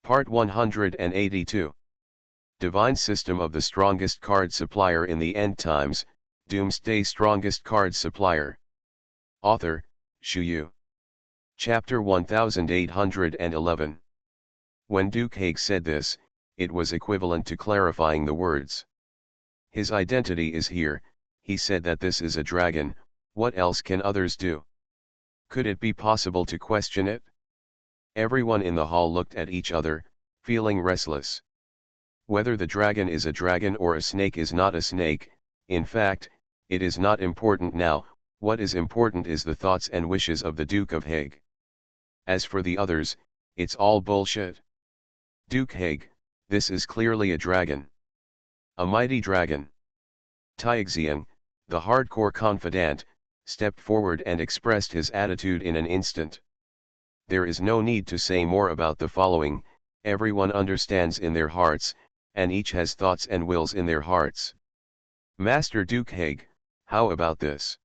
Part 182. Divine System of the Strongest Card Supplier in the End Times, Doomsday Strongest Card Supplier. Author, Shu Yu. Chapter 1811. When Duke Hague said this, it was equivalent to clarifying the words. His identity is here, he said that this is a dragon, what else can others do? Could it be possible to question it? Everyone in the hall looked at each other, feeling restless. Whether the dragon is a dragon or a snake is not a snake, in fact, it is not important now, what is important is the thoughts and wishes of the Duke of Hague. As for the others, it's all bullshit. Duke Hague, this is clearly a dragon. A mighty dragon. Taixian, the hardcore confidant, stepped forward and expressed his attitude in an instant. There is no need to say more about the following, everyone understands in their hearts, and each has thoughts and wills in their hearts. Master Duke Hague, how about this?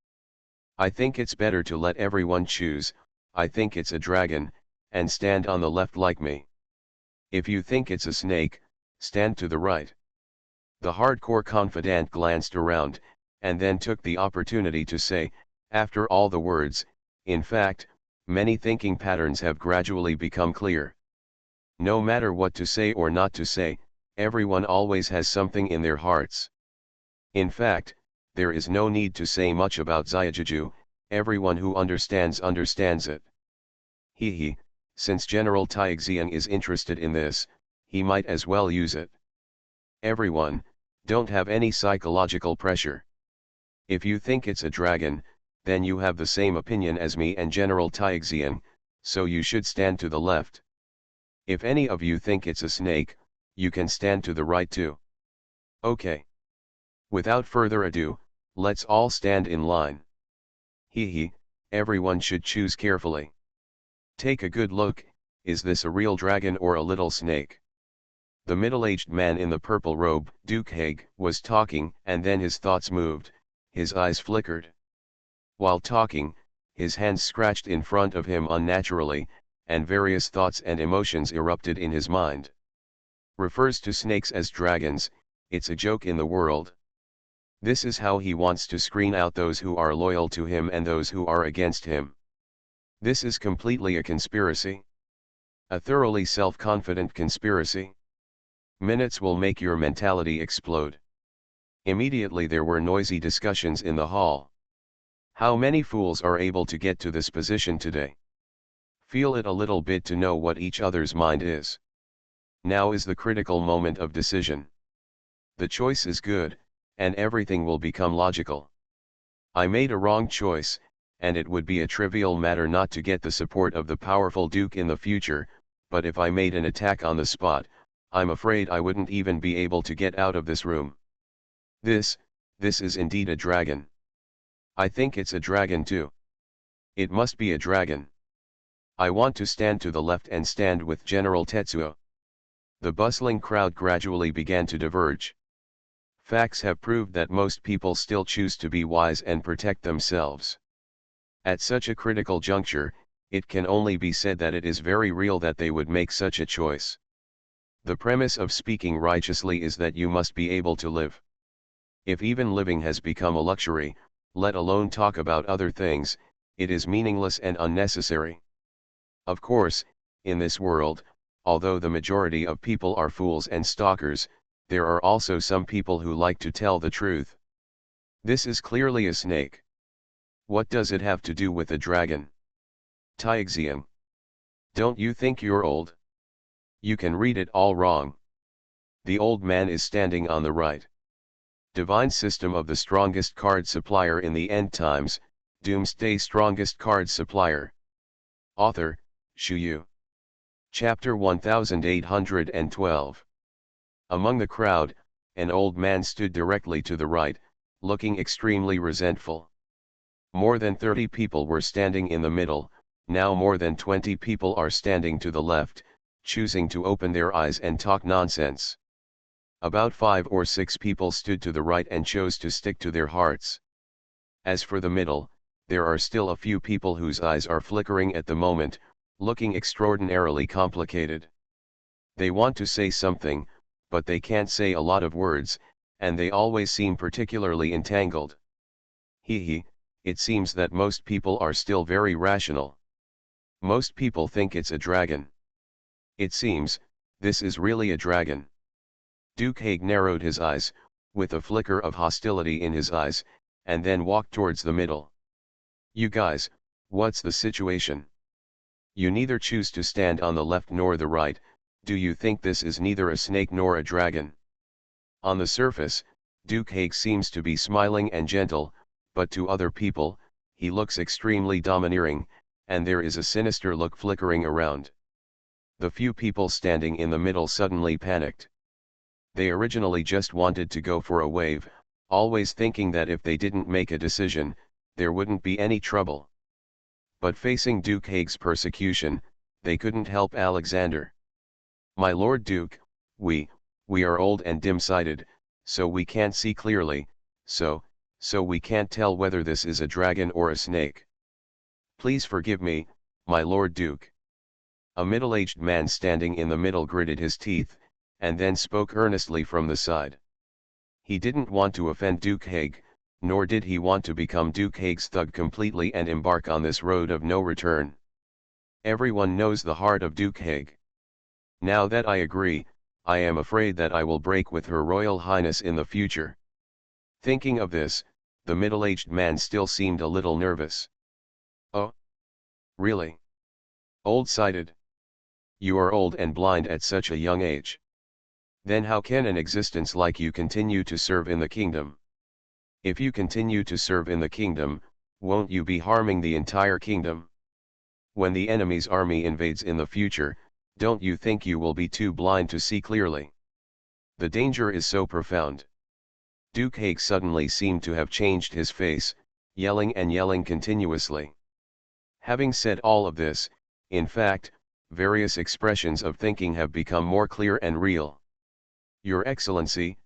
I think it's better to let everyone choose, I think it's a dragon, and stand on the left like me. If you think it's a snake, stand to the right. The hardcore confidant glanced around, and then took the opportunity to say, after all the words, in fact, many thinking patterns have gradually become clear. No matter what to say or not to say, everyone always has something in their hearts. In fact, there is no need to say much about Xiajuju, everyone who understands it. Since General Taixian is interested in this, he might as well use it. Everyone, don't have any psychological pressure. If you think it's a dragon, then you have the same opinion as me and General Taixian, so you should stand to the left. If any of you think it's a snake, you can stand to the right too. Okay. Without further ado, let's all stand in line. Everyone should choose carefully. Take a good look, is this a real dragon or a little snake? The middle-aged man in the purple robe, Duke Hague, was talking, and then his thoughts moved, his eyes flickered. While talking, his hands scratched in front of him unnaturally, and various thoughts and emotions erupted in his mind. Refers to snakes as dragons, it's a joke in the world. This is how he wants to screen out those who are loyal to him and those who are against him. This is completely a conspiracy. A thoroughly self-confident conspiracy. Minutes will make your mentality explode. Immediately there were noisy discussions in the hall. How many fools are able to get to this position today? Feel it a little bit to know what each other's mind is. Now is the critical moment of decision. The choice is good, and everything will become logical. I made a wrong choice, and it would be a trivial matter not to get the support of the powerful Duke in the future, but if I made an attack on the spot, I'm afraid I wouldn't even be able to get out of this room. This is indeed a dragon. I think it's a dragon too. It must be a dragon. I want to stand to the left and stand with General Tetsuo. The bustling crowd gradually began to diverge. Facts have proved that most people still choose to be wise and protect themselves. At such a critical juncture, it can only be said that it is very real that they would make such a choice. The premise of speaking righteously is that you must be able to live. If even living has become a luxury, let alone talk about other things, it is meaningless and unnecessary. Of course, in this world, although the majority of people are fools and stalkers, there are also some people who like to tell the truth. This is clearly a snake. What does it have to do with a dragon? Taixian. Don't you think you're old? You can read it all wrong. The old man is standing on the right. Divine System of the Strongest Card Supplier in the End Times, Doomsday Strongest Card Supplier. Author, Shu Yu. Chapter 1812. Among the crowd, an old man stood directly to the right, looking extremely resentful. More than 30 people were standing in the middle, now more than 20 people are standing to the left, choosing to open their eyes and talk nonsense. About 5 or 6 people stood to the right and chose to stick to their hearts. As for the middle, there are still a few people whose eyes are flickering at the moment, looking extraordinarily complicated. They want to say something, but they can't say a lot of words, and they always seem particularly entangled. It seems that most people are still very rational. Most people think it's a dragon. It seems, this is really a dragon. Duke Haig narrowed his eyes, with a flicker of hostility in his eyes, and then walked towards the middle. You guys, what's the situation? You neither choose to stand on the left nor the right. Do you think this is neither a snake nor a dragon? On the surface, Duke Haig seems to be smiling and gentle, but to other people, he looks extremely domineering, and there is a sinister look flickering around. The few people standing in the middle suddenly panicked. They originally just wanted to go for a wave, always thinking that if they didn't make a decision, there wouldn't be any trouble. But facing Duke Haig's persecution, they couldn't help Alexander. My Lord Duke, we are old and dim-sighted, so we can't see clearly, so we can't tell whether this is a dragon or a snake. Please forgive me, my Lord Duke. A middle-aged man standing in the middle gritted his teeth, and then spoke earnestly from the side. He didn't want to offend Duke Haig, nor did he want to become Duke Haig's thug completely and embark on this road of no return. Everyone knows the heart of Duke Haig. Now that I agree, I am afraid that I will break with Her Royal Highness in the future. Thinking of this, the middle-aged man still seemed a little nervous. Oh? Really? Old-sighted? You are old and blind at such a young age. Then how can an existence like you continue to serve in the kingdom? If you continue to serve in the kingdom, won't you be harming the entire kingdom? When the enemy's army invades in the future, don't you think you will be too blind to see clearly? The danger is so profound. Duke Haig suddenly seemed to have changed his face, yelling and yelling continuously. Having said all of this, in fact, various expressions of thinking have become more clear and real. Your Excellency,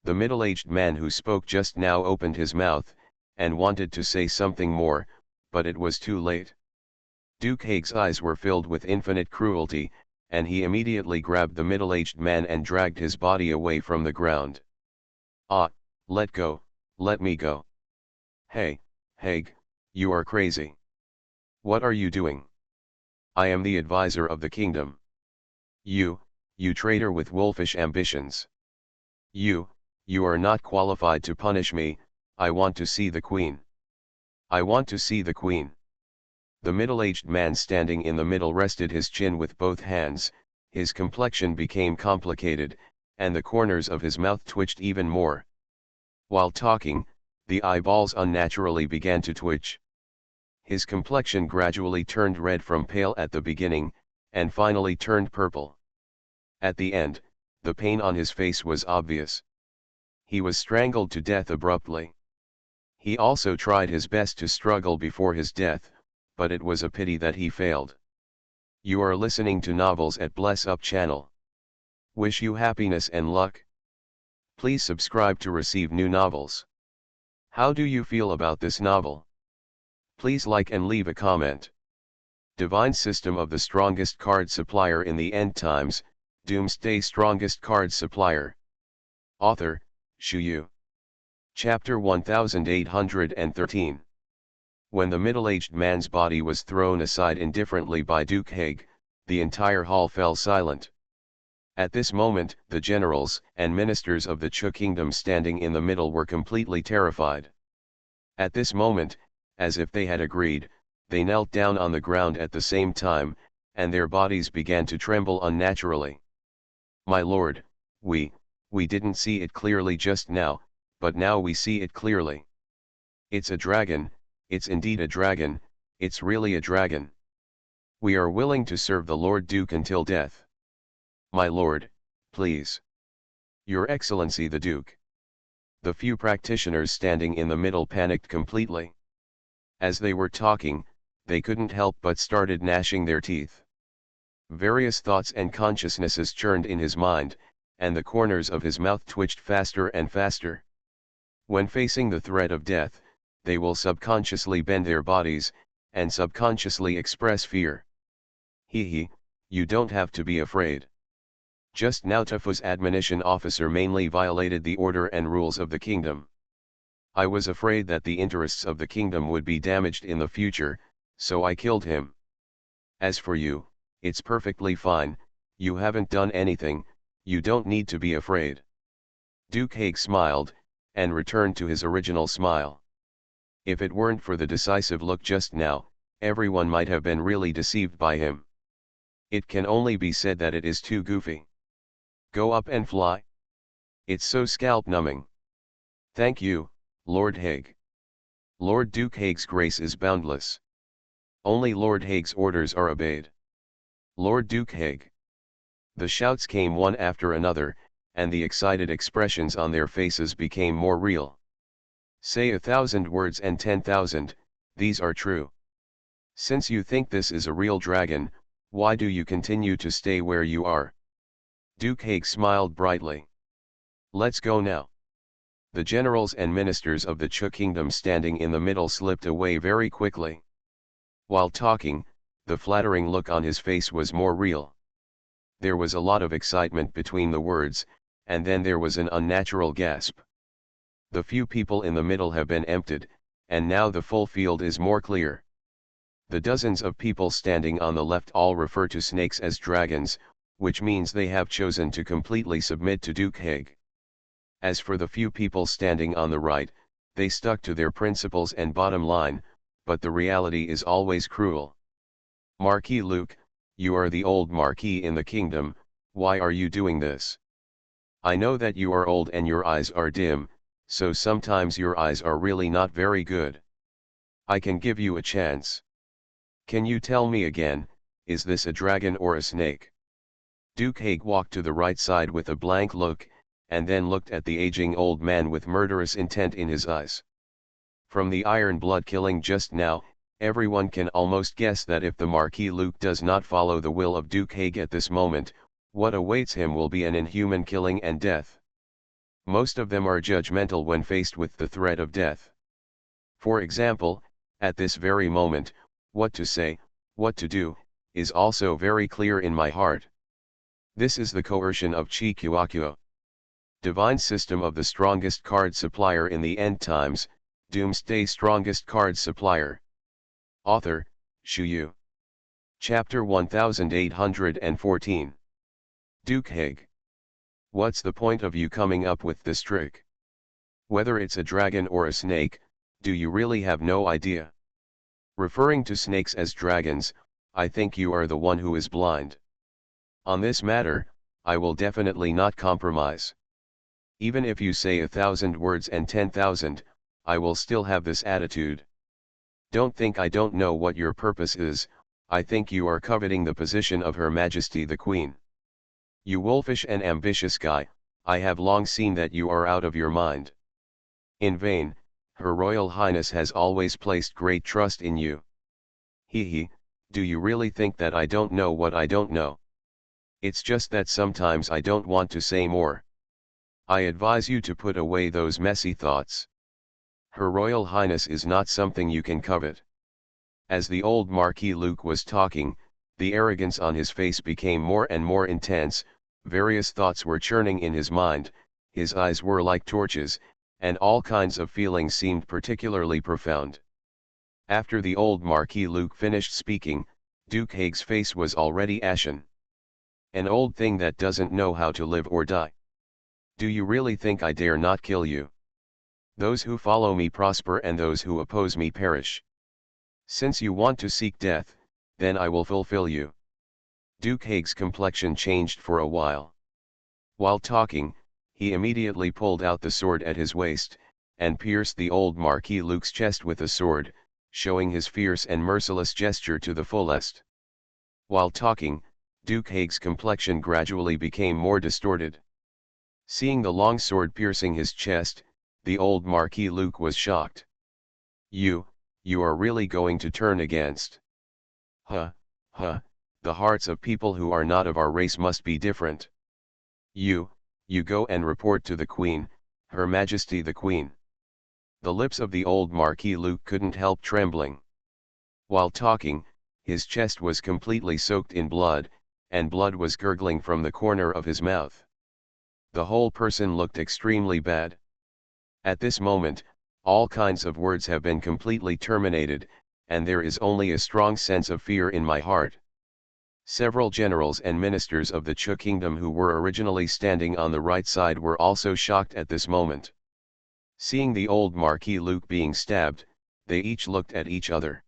The middle-aged man who spoke just now opened his mouth, and wanted to say something more, but it was too late. Duke Haig's eyes were filled with infinite cruelty, and he immediately grabbed the middle-aged man and dragged his body away from the ground. Let go, let me go. Hey, Haig, you are crazy. What are you doing? I am the advisor of the kingdom. You traitor with wolfish ambitions. You are not qualified to punish me. I want to see the Queen. I want to see the Queen. The middle-aged man standing in the middle rested his chin with both hands, his complexion became complicated, and the corners of his mouth twitched even more. While talking, the eyeballs unnaturally began to twitch. His complexion gradually turned red from pale at the beginning, and finally turned purple. At the end, the pain on his face was obvious. He was strangled to death abruptly. He also tried his best to struggle before his death, but it was a pity that he failed. You are listening to Novels at Bless Up channel. Wish you happiness and luck. Please subscribe to receive new novels. How do you feel about this novel? Please like and leave a comment. Divine System of the Strongest Card Supplier in the End Times, Doomsday Strongest Card Supplier. Author, Shu Yu. Chapter 1813. When the middle-aged man's body was thrown aside indifferently by Duke Haig, the entire hall fell silent. At this moment, the generals and ministers of the Chu kingdom standing in the middle were completely terrified. At this moment, as if they had agreed, they knelt down on the ground at the same time, and their bodies began to tremble unnaturally. My lord, we didn't see it clearly just now, but now we see it clearly. It's a dragon, it's indeed a dragon, it's really a dragon. We are willing to serve the Lord Duke until death. My lord, please. Your Excellency the Duke. The few practitioners standing in the middle panicked completely. As they were talking, they couldn't help but started gnashing their teeth. Various thoughts and consciousnesses churned in his mind, and the corners of his mouth twitched faster and faster. When facing the threat of death, they will subconsciously bend their bodies, and subconsciously express fear. you don't have to be afraid. Just now Tufu's admonition officer mainly violated the order and rules of the kingdom. I was afraid that the interests of the kingdom would be damaged in the future, so I killed him. As for you, it's perfectly fine, you haven't done anything, you don't need to be afraid. Duke Haig smiled, and returned to his original smile. If it weren't for the decisive look just now, everyone might have been really deceived by him. It can only be said that it is too goofy. Go up and fly? It's so scalp-numbing. Thank you, Lord Haig. Lord Duke Haig's grace is boundless. Only Lord Haig's orders are obeyed. Lord Duke Haig. The shouts came one after another, and the excited expressions on their faces became more real. Say 1,000 words and 10,000, these are true. Since you think this is a real dragon, why do you continue to stay where you are? Duke Haig smiled brightly. Let's go now. The generals and ministers of the Chu kingdom standing in the middle slipped away very quickly. While talking, the flattering look on his face was more real. There was a lot of excitement between the words, and then there was an unnatural gasp. The few people in the middle have been emptied, and now the full field is more clear. The dozens of people standing on the left all refer to snakes as dragons, which means they have chosen to completely submit to Duke Haig. As for the few people standing on the right, they stuck to their principles and bottom line, but the reality is always cruel. Marquis Luke, you are the old Marquis in the kingdom, why are you doing this? I know that you are old and your eyes are dim, so sometimes your eyes are really not very good. I can give you a chance. Can you tell me again, is this a dragon or a snake? Duke Haig walked to the right side with a blank look, and then looked at the aging old man with murderous intent in his eyes. From the iron blood killing just now, everyone can almost guess that if the Marquis Luke does not follow the will of Duke Haig at this moment, what awaits him will be an inhuman killing and death. Most of them are judgmental when faced with the threat of death. For example, at this very moment, what to say, what to do, is also very clear in my heart. This is the coercion of Chi Kuakuo. Divine system of the strongest card supplier in the end times, Doomsday strongest card supplier. Author, Shu Yu. Chapter 1814. Duke Haig. What's the point of you coming up with this trick? Whether it's a dragon or a snake, do you really have no idea? Referring to snakes as dragons, I think you are the one who is blind. On this matter, I will definitely not compromise. Even if you say 1,000 words and 10,000, I will still have this attitude. Don't think I don't know what your purpose is, I think you are coveting the position of Her Majesty the Queen. You wolfish and ambitious guy, I have long seen that you are out of your mind. In vain, Her Royal Highness has always placed great trust in you. Hee, do you really think that I don't know what I don't know? It's just that sometimes I don't want to say more. I advise you to put away those messy thoughts. Her Royal Highness is not something you can covet. As the old Marquis Luke was talking, the arrogance on his face became more and more intense, various thoughts were churning in his mind, his eyes were like torches, and all kinds of feelings seemed particularly profound. After the old Marquis Luke finished speaking, Duke Haig's face was already ashen. An old thing that doesn't know how to live or die. Do you really think I dare not kill you? Those who follow me prosper and those who oppose me perish. Since you want to seek death, then I will fulfill you. Duke Haig's complexion changed for a while. While talking, he immediately pulled out the sword at his waist, and pierced the old Marquis Luke's chest with the sword, showing his fierce and merciless gesture to the fullest. While talking, Duke Haig's complexion gradually became more distorted. Seeing the long sword piercing his chest, the old Marquis Luke was shocked. You are really going to turn against? The hearts of people who are not of our race must be different. You go and report to the Queen, Her Majesty the Queen. The lips of the old Marquis Luke couldn't help trembling. While talking, his chest was completely soaked in blood, and blood was gurgling from the corner of his mouth. The whole person looked extremely bad. At this moment, all kinds of words have been completely terminated, and there is only a strong sense of fear in my heart. Several generals and ministers of the Chu kingdom who were originally standing on the right side were also shocked at this moment. Seeing the old Marquis Luke being stabbed, they each looked at each other.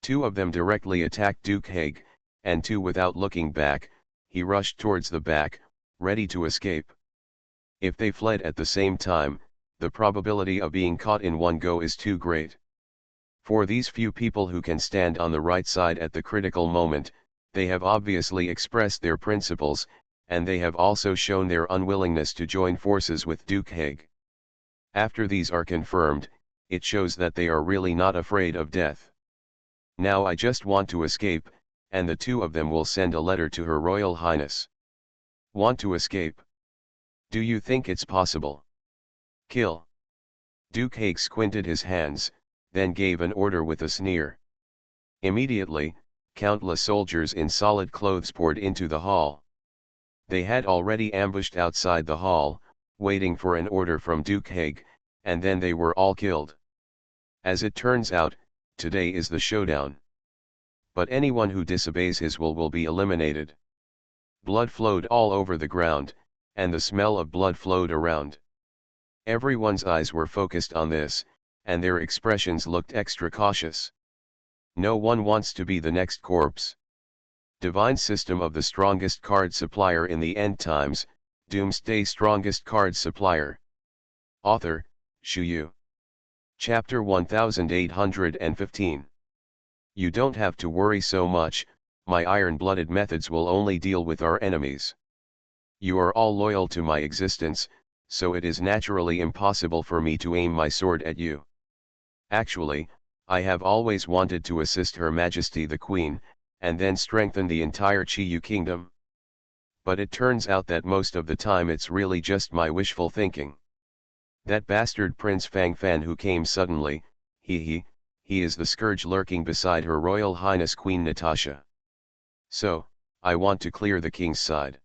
Two of them directly attacked Duke Haig, and two without looking back, he rushed towards the back, ready to escape. If they fled at the same time, the probability of being caught in one go is too great. For these few people who can stand on the right side at the critical moment, they have obviously expressed their principles, and they have also shown their unwillingness to join forces with Duke Haig. After these are confirmed, it shows that they are really not afraid of death. Now I just want to escape, and the two of them will send a letter to Her Royal Highness. Want to escape? Do you think it's possible? Kill. Duke Haig squinted his hands, then gave an order with a sneer. Immediately, countless soldiers in solid clothes poured into the hall. They had already ambushed outside the hall, waiting for an order from Duke Haig, and then they were all killed. As it turns out, today is the showdown. But anyone who disobeys his will be eliminated. Blood flowed all over the ground, and the smell of blood flowed around. Everyone's eyes were focused on this, and their expressions looked extra cautious. No one wants to be the next corpse. Divine system of the strongest card supplier in the end times, Doomsday strongest card supplier. Author, Shu Yu. Chapter 1815. You don't have to worry so much, my iron-blooded methods will only deal with our enemies. You are all loyal to my existence, so it is naturally impossible for me to aim my sword at you. Actually, I have always wanted to assist Her Majesty the Queen, and then strengthen the entire Chiyu kingdom. But it turns out that most of the time it's really just my wishful thinking. That bastard Prince Fang Fan who came suddenly, he is the scourge lurking beside Her Royal Highness Queen Natasha. So, I want to clear the king's side.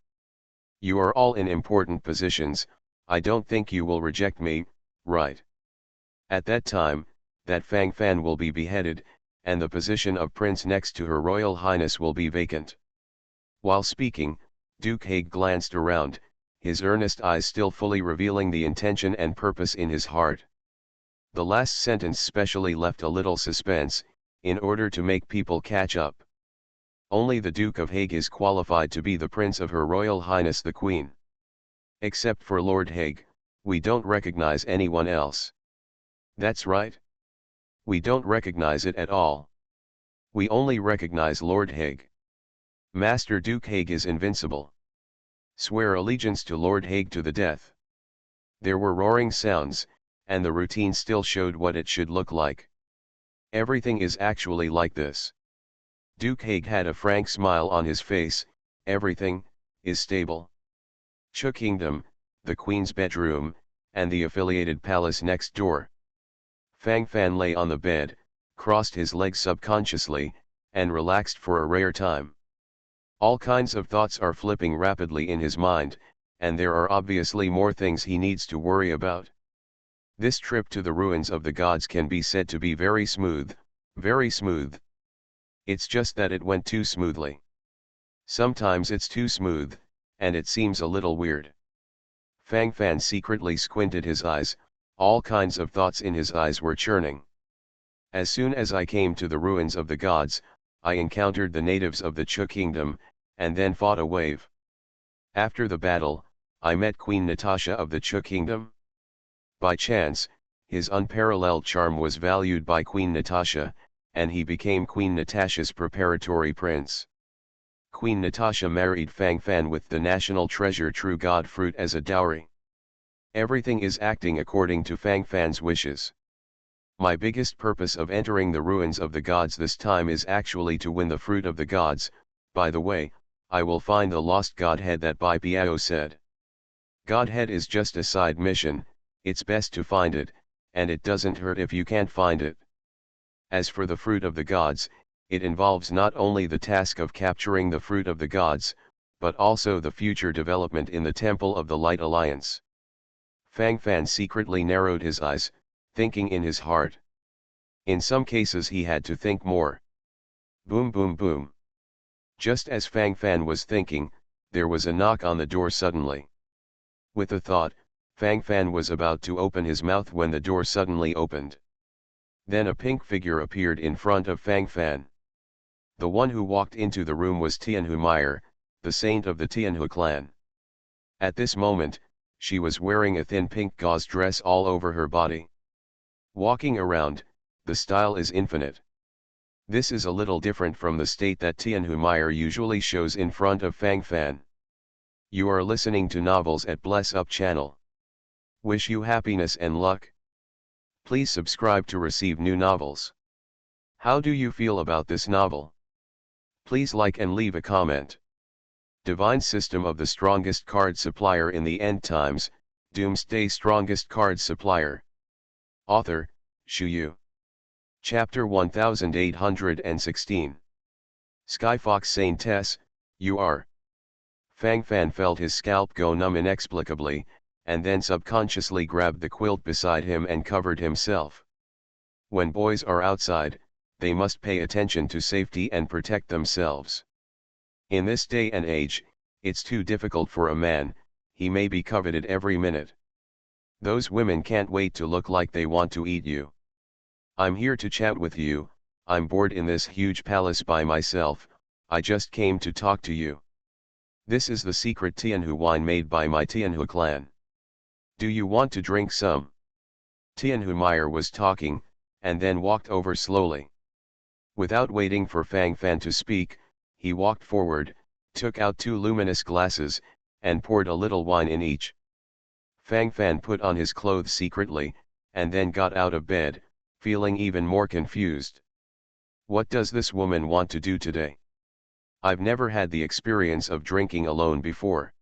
You are all in important positions, I don't think you will reject me, right? At that time, that Fang Fan will be beheaded, and the position of prince next to Her Royal Highness will be vacant. While speaking, Duke Haig glanced around, his earnest eyes still fully revealing the intention and purpose in his heart. The last sentence specially left a little suspense, in order to make people catch up. Only the Duke of Haig is qualified to be the prince of Her Royal Highness the Queen. Except for Lord Haig, we don't recognize anyone else. That's right. We don't recognize it at all. We only recognize Lord Haig. Master Duke Haig is invincible. Swear allegiance to Lord Haig to the death. There were roaring sounds, and the routine still showed what it should look like. Everything is actually like this. Duke Haig had a frank smile on his face, everything is stable. Chu Kingdom, the Queen's bedroom, and the affiliated palace next door. Fang Fan lay on the bed, crossed his legs subconsciously, and relaxed for a rare time. All kinds of thoughts are flipping rapidly in his mind, and there are obviously more things he needs to worry about. This trip to the ruins of the gods can be said to be very smooth, very smooth. It's just that it went too smoothly. Sometimes it's too smooth, and it seems a little weird. Fang Fan secretly squinted his eyes, all kinds of thoughts in his eyes were churning. As soon as I came to the ruins of the gods, I encountered the natives of the Chu kingdom, and then fought a wave. After the battle, I met Queen Natasha of the Chu kingdom. By chance, his unparalleled charm was valued by Queen Natasha, and he became Queen Natasha's preparatory prince. Queen Natasha married Fang Fan with the national treasure True God fruit as a dowry. Everything is acting according to Fang Fan's wishes. My biggest purpose of entering the ruins of the gods this time is actually to win the fruit of the gods. By the way, I will find the lost godhead that Bai Piao said. Godhead is just a side mission, it's best to find it, and it doesn't hurt if you can't find it. As for the fruit of the gods, it involves not only the task of capturing the fruit of the gods, but also the future development in the Temple of the Light Alliance. Fang Fan secretly narrowed his eyes, thinking in his heart. In some cases he had to think more. Boom boom boom. Just as Fang Fan was thinking, there was a knock on the door suddenly. With a thought, Fang Fan was about to open his mouth when the door suddenly opened. Then a pink figure appeared in front of Fang Fan. The one who walked into the room was Tianhu Meyer, the saint of the Tianhu clan. At this moment, she was wearing a thin pink gauze dress all over her body. Walking around, the style is infinite. This is a little different from the state that Tianhu Meyer usually shows in front of Fang Fan. You are listening to Novels at Bless Up channel. Wish you happiness and luck. Please subscribe to receive new novels. How do you feel about this novel? Please like and leave a comment. Divine System of the Strongest Card Supplier in the End Times, Doomsday Strongest Card Supplier. Author, Shu Yu. Chapter 1816. Skyfox Saintess, you are. Fang Fan felt his scalp go numb inexplicably, and then subconsciously grabbed the quilt beside him and covered himself. When boys are outside, they must pay attention to safety and protect themselves. In this day and age, it's too difficult for a man, he may be coveted every minute. Those women can't wait to look like they want to eat you. I'm here to chat with you, I'm bored in this huge palace by myself, I just came to talk to you. This is the secret Tianhu wine made by my Tianhu clan. Do you want to drink some? Tianhu Meyer was talking, and then walked over slowly. Without waiting for Fang Fan to speak, he walked forward, took out 2 luminous glasses, and poured a little wine in each. Fang Fan put on his clothes secretly, and then got out of bed, feeling even more confused. What does this woman want to do today? I've never had the experience of drinking alone before.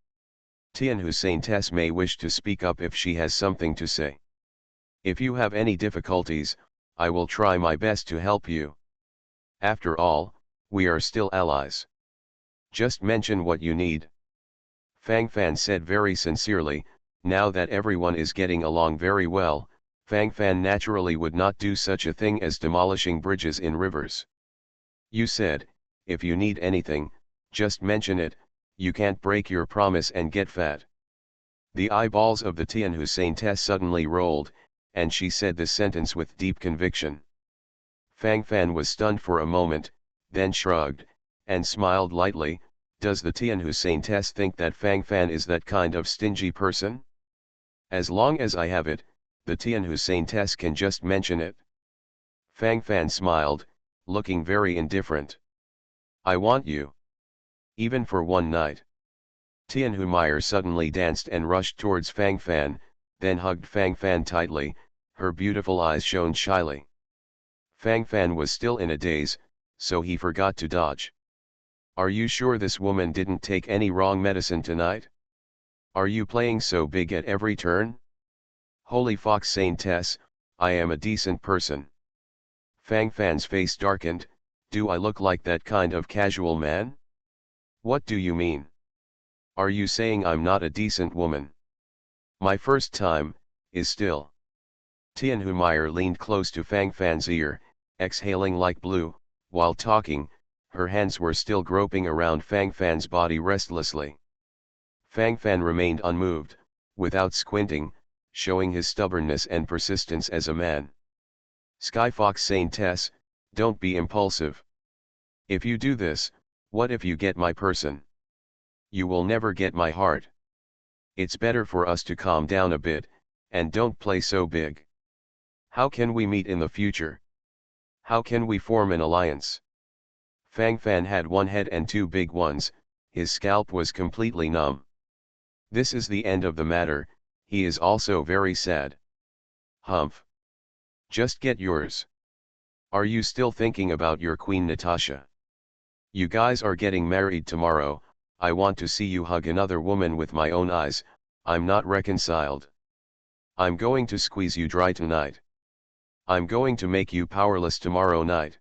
Tianhu Saintess may wish to speak up if she has something to say. If you have any difficulties, I will try my best to help you. After all, we are still allies. Just mention what you need. Fang Fan said very sincerely. Now that everyone is getting along very well, Fang Fan naturally would not do such a thing as demolishing bridges in rivers. You said, if you need anything, just mention it, you can't break your promise and get fat. The eyeballs of the Tianhu Saintess suddenly rolled, and she said this sentence with deep conviction. Fang Fan was stunned for a moment, then shrugged, and smiled lightly. Does the Tianhu Saintess think that Fang Fan is that kind of stingy person? As long as I have it, the Tianhu Saintess can just mention it. Fang Fan smiled, looking very indifferent. I want you. Even for one night. Tianhu Meyer suddenly danced and rushed towards Fang Fan, then hugged Fang Fan tightly, her beautiful eyes shone shyly. Fang Fan was still in a daze, so he forgot to dodge. Are you sure this woman didn't take any wrong medicine tonight? Are you playing so big at every turn? Holy Fox Saintess, I am a decent person. Fang Fan's face darkened. Do I look like that kind of casual man? What do you mean? Are you saying I'm not a decent woman? My first time, is still. Tianhu Meyer leaned close to Fang Fan's ear, exhaling like blue, while talking, her hands were still groping around Fang Fan's body restlessly. Fang Fan remained unmoved, without squinting, showing his stubbornness and persistence as a man. Skyfox Saintess, don't be impulsive. If you do this, what if you get my person? You will never get my heart. It's better for us to calm down a bit, and don't play so big. How can we meet in the future? How can we form an alliance? Fang Fan had one head and 2 big ones, his scalp was completely numb. This is the end of the matter, he is also very sad. Humph. Just get yours. Are you still thinking about your queen Natasha? You guys are getting married tomorrow, I want to see you hug another woman with my own eyes, I'm not reconciled. I'm going to squeeze you dry tonight. I'm going to make you powerless tomorrow night.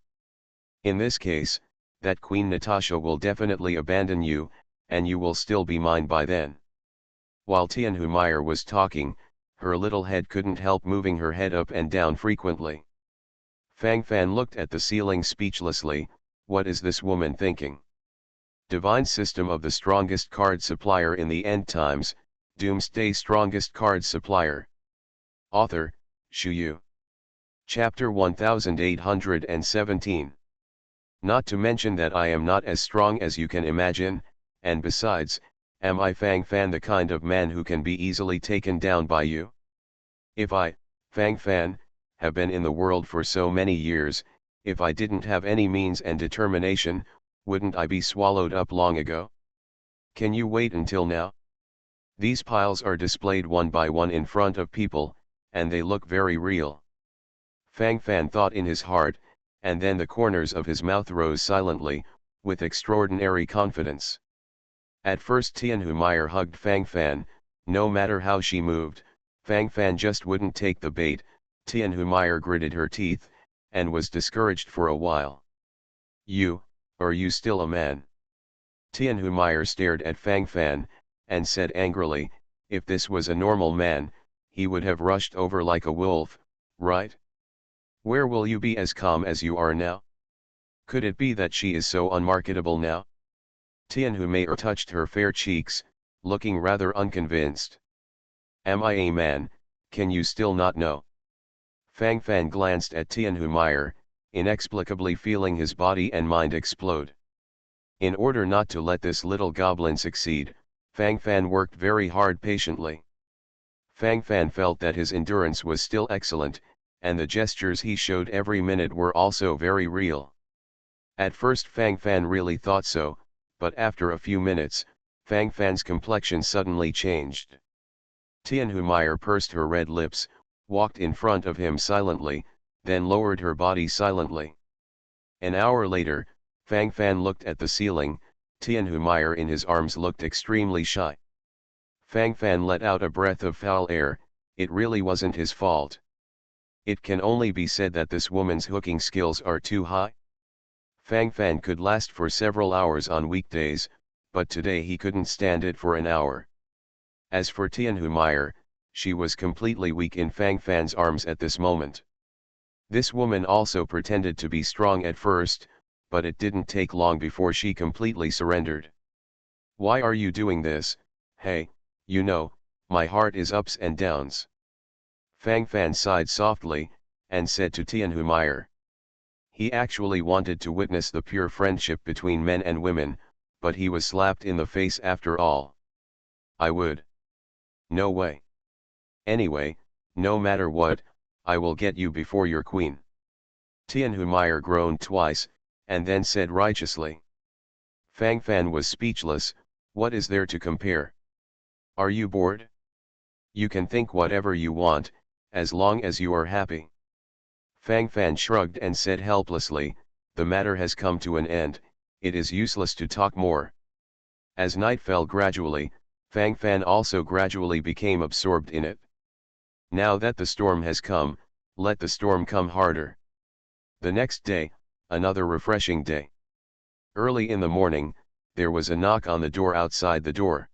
In this case, that Queen Natasha will definitely abandon you, and you will still be mine by then. While Tianhu was talking, her little head couldn't help moving her head up and down frequently. Fang Fan looked at the ceiling speechlessly. What is this woman thinking? Divine System of the Strongest Card Supplier in the End Times, Doomsday Strongest Card Supplier. Author, Shu Yu. Chapter 1817. Not to mention that I am not as strong as you can imagine, and besides, am I Fang Fan the kind of man who can be easily taken down by you? If I, Fang Fan, have been in the world for so many years, if I didn't have any means and determination, wouldn't I be swallowed up long ago? Can you wait until now? These piles are displayed one by one in front of people, and they look very real. Fang Fan thought in his heart, and then the corners of his mouth rose silently, with extraordinary confidence. At first Tianhu hugged Fang Fan. No matter how she moved, Fang Fan just wouldn't take the bait. Tianhu gritted her teeth, and was discouraged for a while. Are you still a man? Tianhu stared at Fang Fan, and said angrily, if this was a normal man, he would have rushed over like a wolf, right? Where will you be as calm as you are now? Could it be that she is so unmarketable now? Tianhu touched her fair cheeks, looking rather unconvinced. Am I a man, can you still not know? Fang Fan glanced at Tianhu, inexplicably feeling his body and mind explode. In order not to let this little goblin succeed, Fang Fan worked very hard patiently. Fang Fan felt that his endurance was still excellent, and the gestures he showed every minute were also very real. At first Fang Fan really thought so, but after a few minutes, Fang Fan's complexion suddenly changed. Tianhu pursed her red lips, walked in front of him silently, then lowered her body silently. An hour later, Fang Fan looked at the ceiling. Tianhu in his arms looked extremely shy. Fang Fan let out a breath of foul air. It really wasn't his fault. It can only be said that this woman's hooking skills are too high. Fang Fan could last for several hours on weekdays, but today he couldn't stand it for an hour. As for Tianhu, she was completely weak in Fang Fan's arms at this moment. This woman also pretended to be strong at first, but it didn't take long before she completely surrendered. Why are you doing this? Hey, you know, my heart is ups and downs. Fang Fan sighed softly, and said to Tianhu. He actually wanted to witness the pure friendship between men and women, but he was slapped in the face after all. I would. No way. Anyway, no matter what, I will get you before your queen. Tianhu groaned twice, and then said righteously. Fang Fan was speechless. What is there to compare? Are you bored? You can think whatever you want, as long as you are happy. Fang Fan shrugged and said helplessly, the matter has come to an end, it is useless to talk more. As night fell gradually, Fang Fan also gradually became absorbed in it. Now that the storm has come, let the storm come harder. The next day, another refreshing day. Early in the morning, there was a knock on the door outside the door.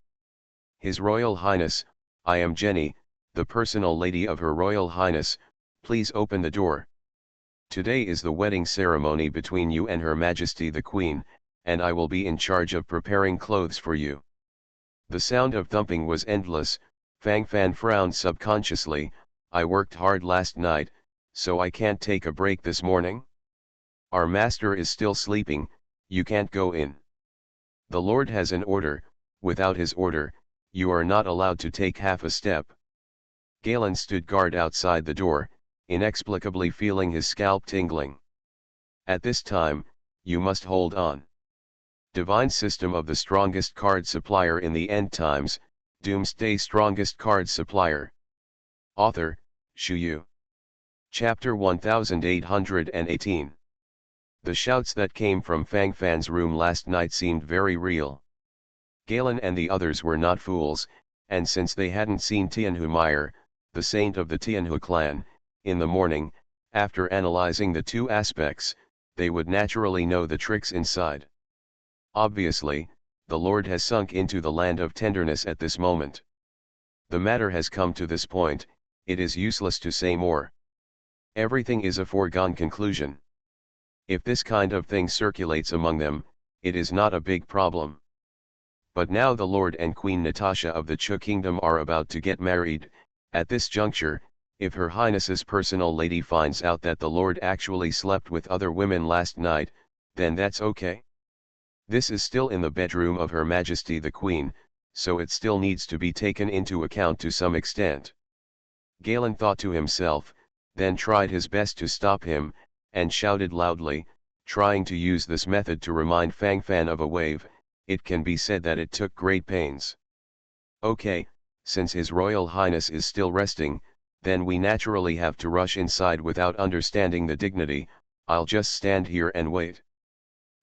His Royal Highness, I am Jenny, the personal lady of Her Royal Highness, please open the door. Today is the wedding ceremony between you and Her Majesty the Queen, and I will be in charge of preparing clothes for you. The sound of thumping was endless. Fang Fan frowned subconsciously. I worked hard last night, so I can't take a break this morning. Our master is still sleeping, you can't go in. The Lord has an order, without his order, you are not allowed to take half a step. Galen stood guard outside the door, inexplicably feeling his scalp tingling. At this time, you must hold on. Divine System of the Strongest Card Supplier in the End Times, Doomsday Strongest Card Supplier. Author, Shu Yu. Chapter 1818. The shouts that came from Fang Fan's room last night seemed very real. Galen and the others were not fools, and since they hadn't seen Tianhu, the saint of the Tianhu clan, in the morning, after analyzing the two aspects, they would naturally know the tricks inside. Obviously, the Lord has sunk into the land of tenderness at this moment. The matter has come to this point, it is useless to say more. Everything is a foregone conclusion. If this kind of thing circulates among them, it is not a big problem. But now the Lord and Queen Natasha of the Chu Kingdom are about to get married. At this juncture, if Her Highness's personal lady finds out that the Lord actually slept with other women last night, then that's okay. This is still in the bedroom of Her Majesty the Queen, so it still needs to be taken into account to some extent. Galen thought to himself, then tried his best to stop him, and shouted loudly, trying to use this method to remind Fang Fan of a wave. It can be said that it took great pains. Okay, since His Royal Highness is still resting, then we naturally have to rush inside without understanding the dignity. I'll just stand here and wait.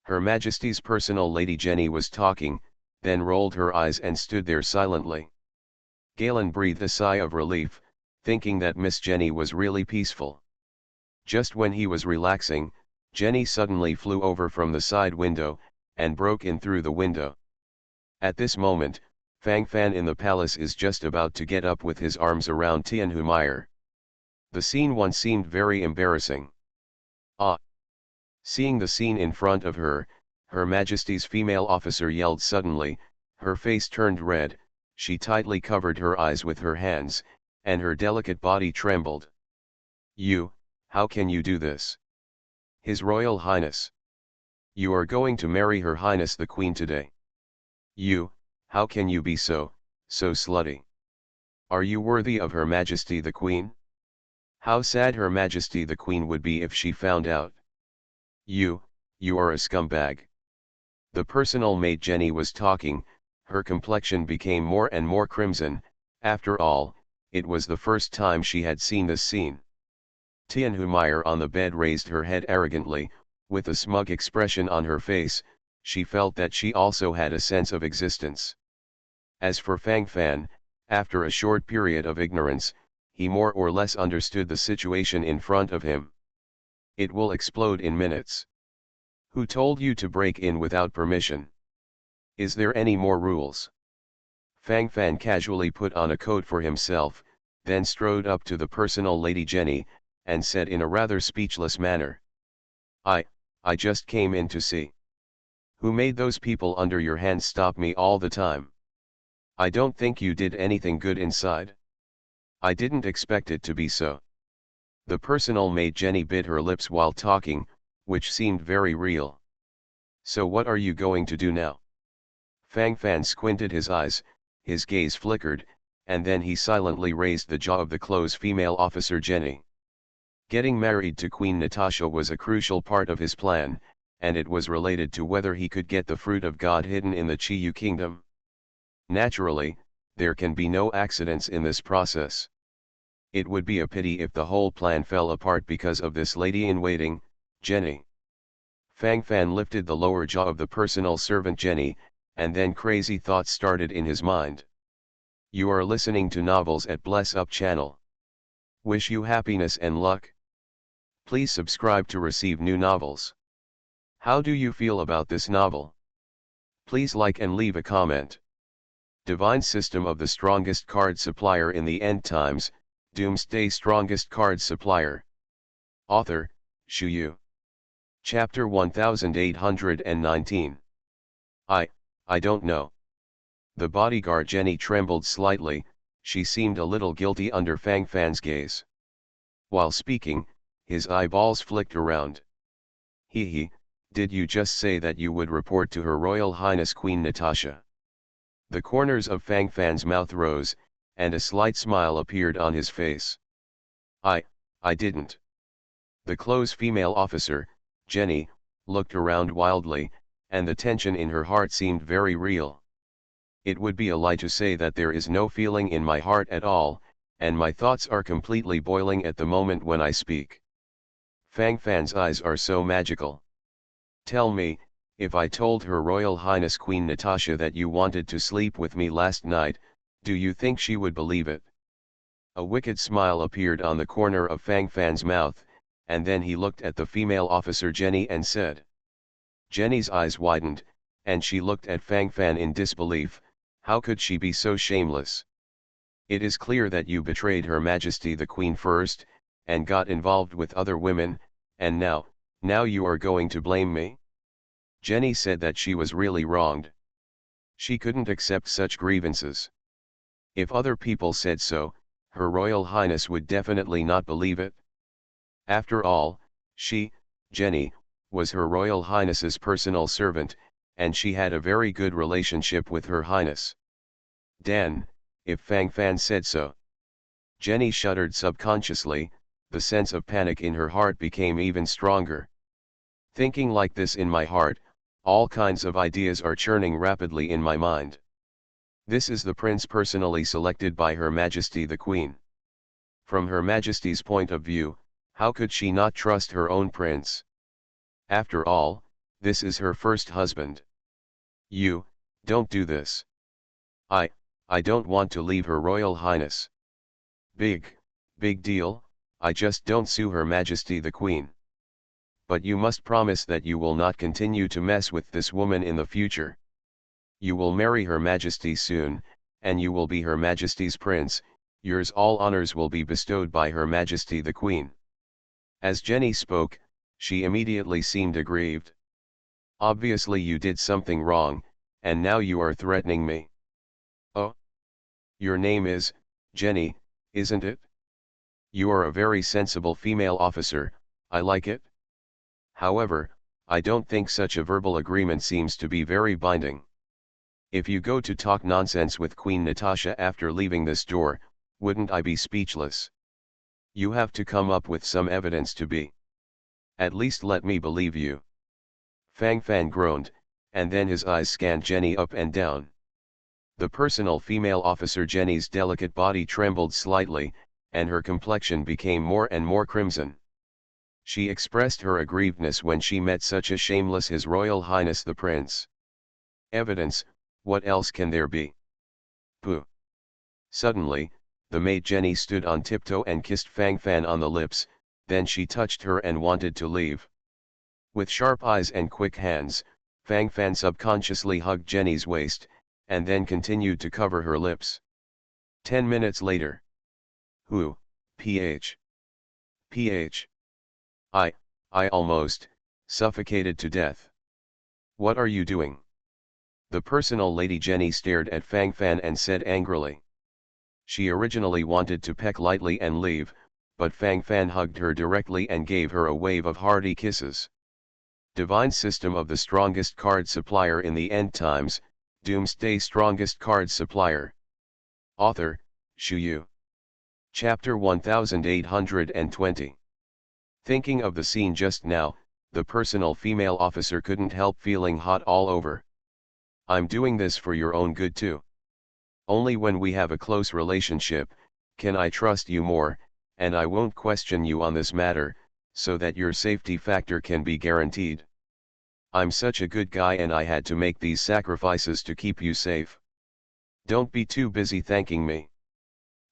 Her Majesty's personal lady Jenny was talking, then rolled her eyes and stood there silently. Galen breathed a sigh of relief, thinking that Miss Jenny was really peaceful. Just when he was relaxing, Jenny suddenly flew over from the side window, and broke in through the window. At this moment, Fang Fan in the palace is just about to get up with his arms around Tianhumeyer. The scene once seemed very embarrassing. Ah! Seeing the scene in front of her, Her Majesty's female officer yelled suddenly, her face turned red, she tightly covered her eyes with her hands, and her delicate body trembled. You, how can you do this? His Royal Highness. You are going to marry Her Highness the Queen today. You, how can you be so slutty? Are you worthy of Her Majesty the Queen? How sad Her Majesty the Queen would be if she found out. You are a scumbag. The personal maid Jenny was talking, her complexion became more and more crimson. After all, it was the first time she had seen this scene. Tianhumeyer on the bed raised her head arrogantly, with a smug expression on her face. She felt that she also had a sense of existence. As for Fang Fan, after a short period of ignorance, he more or less understood the situation in front of him. It will explode in minutes. Who told you to break in without permission? Is there any more rules? Fang Fan casually put on a coat for himself, then strode up to the personal lady Jenny, and said in a rather speechless manner. I just came in to see. Who made those people under your hand stop me all the time? I don't think you did anything good inside. I didn't expect it to be so. The personal maid Jenny bit her lips while talking, which seemed very real. So what are you going to do now? Fang Fan squinted his eyes, his gaze flickered, and then he silently raised the jaw of the close female officer Jenny. Getting married to Queen Natasha was a crucial part of his plan, and it was related to whether he could get the fruit of God hidden in the Chiyu kingdom. Naturally, there can be no accidents in this process. It would be a pity if the whole plan fell apart because of this lady-in-waiting, Jenny. Fang Fan lifted the lower jaw of the personal servant Jenny, and then crazy thoughts started in his mind. You are listening to Novels at Bless Up channel. Wish you happiness and luck. Please subscribe to receive new novels. How do you feel about this novel? Please like and leave a comment. Divine System of the Strongest Card Supplier in the End Times, Doomsday Strongest Card Supplier. Author, Shu Yu. Chapter 1819. I don't know. The bodyguard Jenny trembled slightly, she seemed a little guilty under Fang Fan's gaze. While speaking, his eyeballs flicked around. Did you just say that you would report to Her Royal Highness Queen Natasha? The corners of Fang Fan's mouth rose, and a slight smile appeared on his face. I didn't. The close female officer, Jenny, looked around wildly, and the tension in her heart seemed very real. It would be a lie to say that there is no feeling in my heart at all, and my thoughts are completely boiling at the moment when I speak. Fang Fan's eyes are so magical. Tell me, if I told Her Royal Highness Queen Natasha that you wanted to sleep with me last night, do you think she would believe it? A wicked smile appeared on the corner of Fang Fan's mouth, and then he looked at the female officer Jenny and said. Jenny's eyes widened, and she looked at Fang Fan in disbelief. How could she be so shameless? It is clear that you betrayed Her Majesty the Queen first, and got involved with other women, and now you are going to blame me? Jenny said that she was really wronged. She couldn't accept such grievances. If other people said so, Her Royal Highness would definitely not believe it. After all, she, Jenny, was Her Royal Highness's personal servant, and she had a very good relationship with Her Highness. Dan, if Fang Fan said so. Jenny shuddered subconsciously. The sense of panic in her heart became even stronger. Thinking like this in my heart, all kinds of ideas are churning rapidly in my mind. This is the prince personally selected by Her Majesty the Queen. From Her Majesty's point of view, how could she not trust her own prince? After all, this is her first husband. You, don't do this. I don't want to leave Her Royal Highness. Big deal, I just don't sue Her Majesty the Queen. But you must promise that you will not continue to mess with this woman in the future. You will marry Her Majesty soon, and you will be Her Majesty's prince. Yours all honors will be bestowed by Her Majesty the Queen. As Jenny spoke, she immediately seemed aggrieved. Obviously you did something wrong, and now you are threatening me. Oh? Your name is Jenny, isn't it? You are a very sensible female officer, I like it. However, I don't think such a verbal agreement seems to be very binding. If you go to talk nonsense with Queen Natasha after leaving this door, wouldn't I be speechless? You have to come up with some evidence to be. At least let me believe you. Fang Fan groaned, and then his eyes scanned Jenny up and down. The personal female officer Jenny's delicate body trembled slightly, and her complexion became more and more crimson. She expressed her aggrievedness when she met such a shameless His Royal Highness the Prince. Evidence, what else can there be? Pooh. Suddenly, the maid Jenny stood on tiptoe and kissed Fang Fan on the lips, then she touched her and wanted to leave. With sharp eyes and quick hands, Fang Fan subconsciously hugged Jenny's waist, and then continued to cover her lips. 10 minutes later. Who, ph. I almost suffocated to death. What are you doing? The personal lady Jenny stared at Fang Fan and said angrily. She originally wanted to peck lightly and leave, but Fang Fan hugged her directly and gave her a wave of hearty kisses. Divine System of the Strongest Card Supplier in the End Times, Doomsday Strongest Card Supplier. Author, Shu Yu. Chapter 1820. Thinking of the scene just now, the personal female officer couldn't help feeling hot all over. I'm doing this for your own good too. Only when we have a close relationship, can I trust you more, and I won't question you on this matter, so that your safety factor can be guaranteed. I'm such a good guy and I had to make these sacrifices to keep you safe. Don't be too busy thanking me.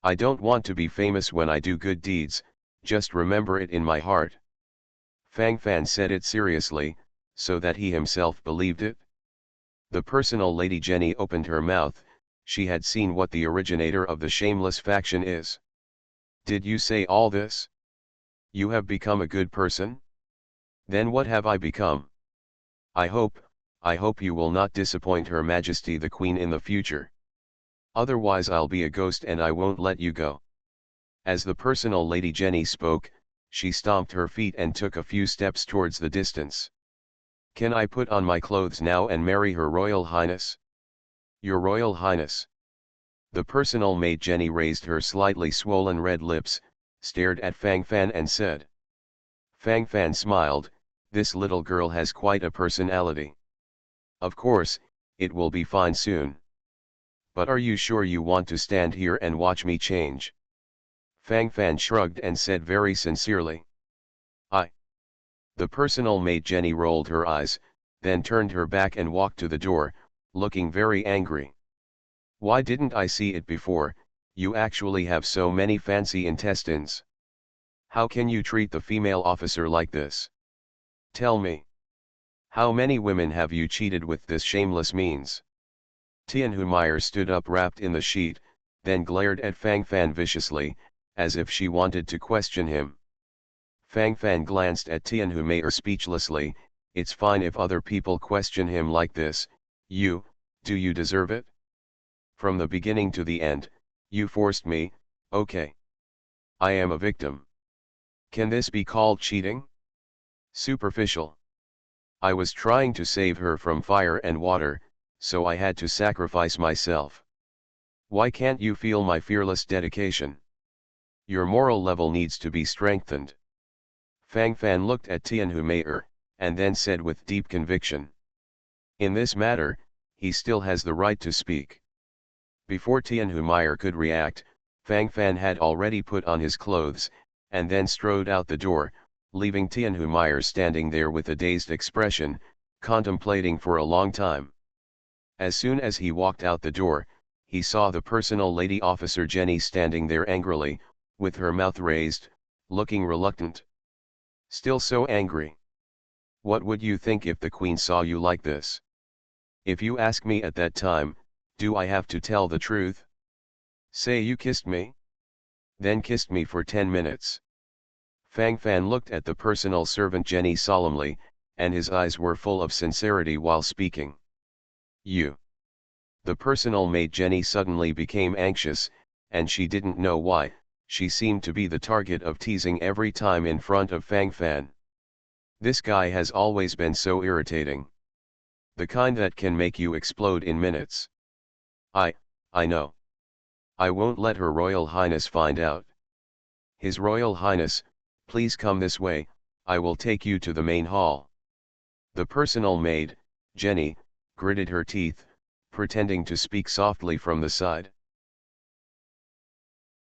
I don't want to be famous when I do good deeds, just remember it in my heart. Fang Fan said it seriously, so that he himself believed it. The personal lady Jenny opened her mouth. She had seen what the originator of the shameless faction is. Did you say all this? You have become a good person? Then what have I become? I hope you will not disappoint Her Majesty the Queen in the future. Otherwise I'll be a ghost and I won't let you go. As the personal lady Jenny spoke, she stomped her feet and took a few steps towards the distance. Can I put on my clothes now and marry Her Royal Highness? Your Royal Highness. The personal maid Jenny raised her slightly swollen red lips, stared at Fang Fan and said. Fang Fan smiled. This little girl has quite a personality. Of course, it will be fine soon. But are you sure you want to stand here and watch me change? Fang Fan shrugged and said very sincerely. The personal maid Jenny rolled her eyes, then turned her back and walked to the door, looking very angry. Why didn't I see it before? You actually have so many fancy intestines. How can you treat the female officer like this? Tell me. How many women have you cheated with this shameless means? Tianhumeyer stood up wrapped in the sheet, then glared at Fang Fan viciously, as if she wanted to question him. Fang Fan glanced at Tianhumeyer speechlessly. It's fine if other people question him like this. Do you deserve it? From the beginning to the end, you forced me, okay. I am a victim. Can this be called cheating? Superficial. I was trying to save her from fire and water, so I had to sacrifice myself. Why can't you feel my fearless dedication? Your moral level needs to be strengthened. Fang Fan looked at Tianhumeyer, and then said with deep conviction. In this matter, he still has the right to speak. Before Tianhumeyer could react, Fang Fan had already put on his clothes, and then strode out the door, leaving Tianhumeyer standing there with a dazed expression, contemplating for a long time. As soon as he walked out the door, he saw the personal lady officer Jenny standing there angrily, with her mouth raised, looking reluctant. Still so angry. What would you think if the queen saw you like this? If you ask me at that time, do I have to tell the truth? Say you kissed me? Then kissed me for 10 minutes. Fang Fan looked at the personal servant Jenny solemnly, and his eyes were full of sincerity while speaking. You. The personal maid Jenny suddenly became anxious, and she didn't know why. She seemed to be the target of teasing every time in front of Fang Fan. This guy has always been so irritating. The kind that can make you explode in minutes. I know. I won't let Her Royal Highness find out. His Royal Highness, please come this way, I will take you to the main hall. The personal maid, Jenny, gritted her teeth, pretending to speak softly from the side.